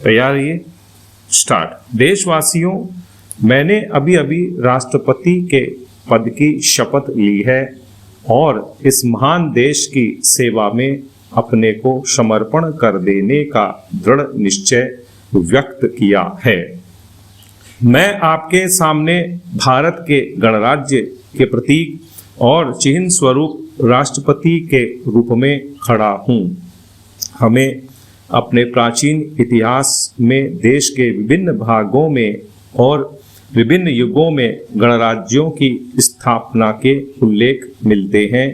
तैयारी स्टार्ट। देशवासियों, मैंने अभी अभी राष्ट्रपति के पद की शपथ ली है और इस महान देश की सेवा में अपने को समर्पण कर देने का दृढ़ निश्चय व्यक्त किया है। मैं आपके सामने भारत के गणराज्य के प्रतीक और चिन्ह स्वरूप राष्ट्रपति के रूप में खड़ा हूँ। हमें अपने प्राचीन इतिहास में देश के विभिन्न भागों में और विभिन्न युगों में गणराज्यों की स्थापना के उल्लेख मिलते हैं,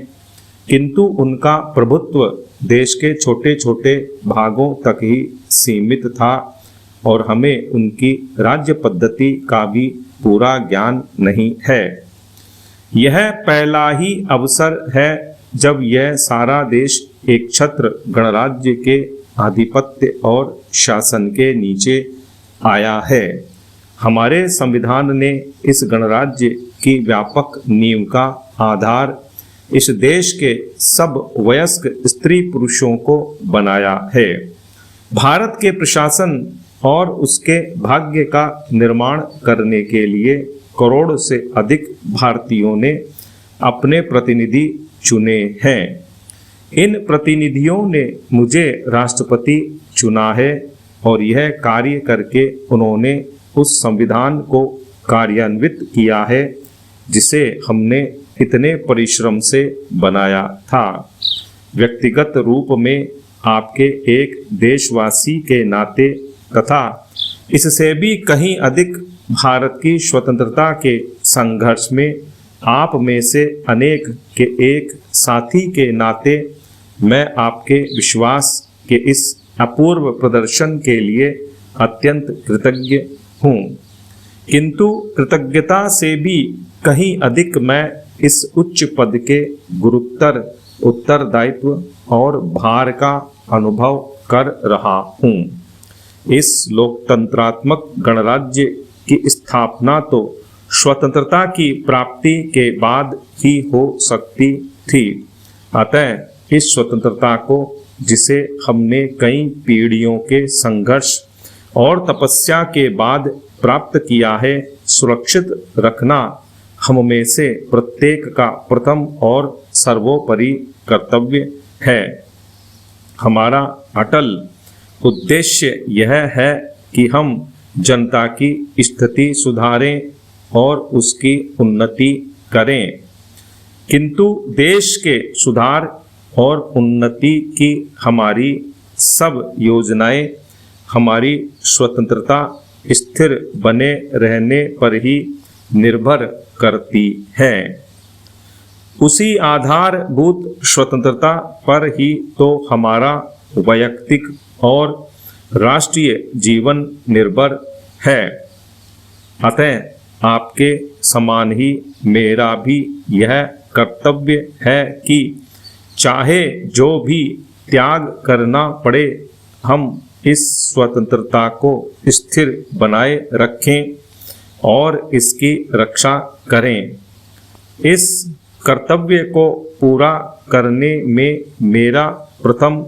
किंतु उनका प्रभुत्व देश के छोटे छोटे भागों तक ही सीमित था और हमें उनकी राज्य पद्धति का भी पूरा ज्ञान नहीं है। यह पहला ही अवसर है जब यह सारा देश एक छत्र गणराज्य के आधिपत्य और शासन के नीचे आया है। हमारे संविधान ने इस गणराज्य की व्यापक नींव का आधार इस देश के सब वयस्क स्त्री पुरुषों को बनाया है। भारत के प्रशासन और उसके भाग्य का निर्माण करने के लिए करोड़ से अधिक भारतीयों ने अपने प्रतिनिधि चुने हैं। इन प्रतिनिधियों ने मुझे राष्ट्रपति चुना है और यह कार्य करके उन्होंने उस संविधान को कार्यान्वित किया है जिसे हमने इतने परिश्रम से बनाया था। व्यक्तिगत रूप में आपके एक देशवासी के नाते तथा इससे भी कहीं अधिक भारत की स्वतंत्रता के संघर्ष में आप में से अनेक के एक साथी के नाते मैं आपके विश्वास के इस अपूर्व प्रदर्शन के लिए अत्यंत कृतज्ञ हूँ। किंतु कृतज्ञता से भी कहीं अधिक मैं इस उच्च पद के गुरुतर उत्तरदायित्व और भार का अनुभव कर रहा हूँ। इस लोकतंत्रात्मक गणराज्य की स्थापना तो स्वतंत्रता की प्राप्ति के बाद ही हो सकती थी, अतः इस स्वतंत्रता को जिसे हमने कई पीढ़ियों के संघर्ष और तपस्या के बाद प्राप्त किया है, सुरक्षित रखना हम में से प्रत्येक का प्रथम और सर्वोपरि कर्तव्य है। हमारा अटल उद्देश्य यह है कि हम जनता की स्थिति सुधारें और उसकी उन्नति करें, किंतु देश के सुधार और उन्नति की हमारी सब योजनाएं हमारी स्वतंत्रता स्थिर बने रहने पर ही निर्भर करती हैं। उसी आधारभूत स्वतंत्रता पर ही तो हमारा वैयक्तिक और राष्ट्रीय जीवन निर्भर है। अतः आपके समान ही मेरा भी यह कर्तव्य है कि चाहे जो भी त्याग करना पड़े, हम इस स्वतंत्रता को स्थिर बनाए रखें और इसकी रक्षा करें। इस कर्तव्य को पूरा करने में मेरा प्रथम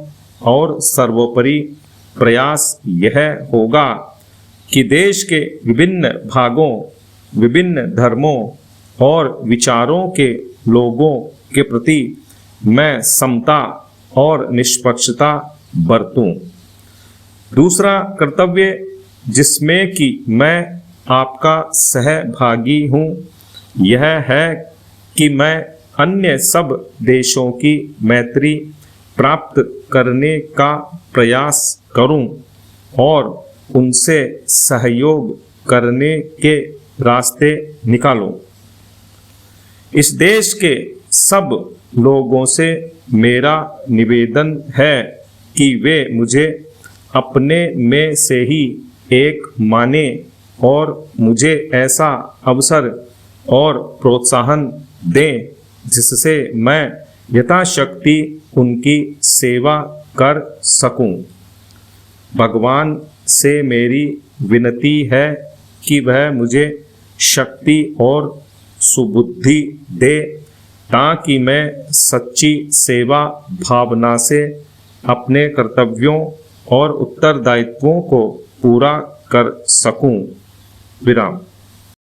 और सर्वोपरि प्रयास यह होगा कि देश के विभिन्न भागों, विभिन्न धर्मों और विचारों के लोगों के प्रति मैं समता और निष्पक्षता बरतूं। दूसरा कर्तव्य जिसमें कि मैं आपका सहभागी हूँ, यह है कि मैं अन्य सब देशों की मैत्री प्राप्त करने का प्रयास करूं और उनसे सहयोग करने के रास्ते निकालूं। इस देश के सब लोगों से मेरा निवेदन है कि वे मुझे अपने में से ही एक माने और मुझे ऐसा अवसर और प्रोत्साहन दें जिससे मैं यथाशक्ति उनकी सेवा कर सकूं। भगवान से मेरी विनती है कि वह मुझे शक्ति और सुबुद्धि दे ताकि मैं सच्ची सेवा भावना से अपने कर्तव्यों और उत्तरदायित्वों को पूरा कर सकूं। विराम।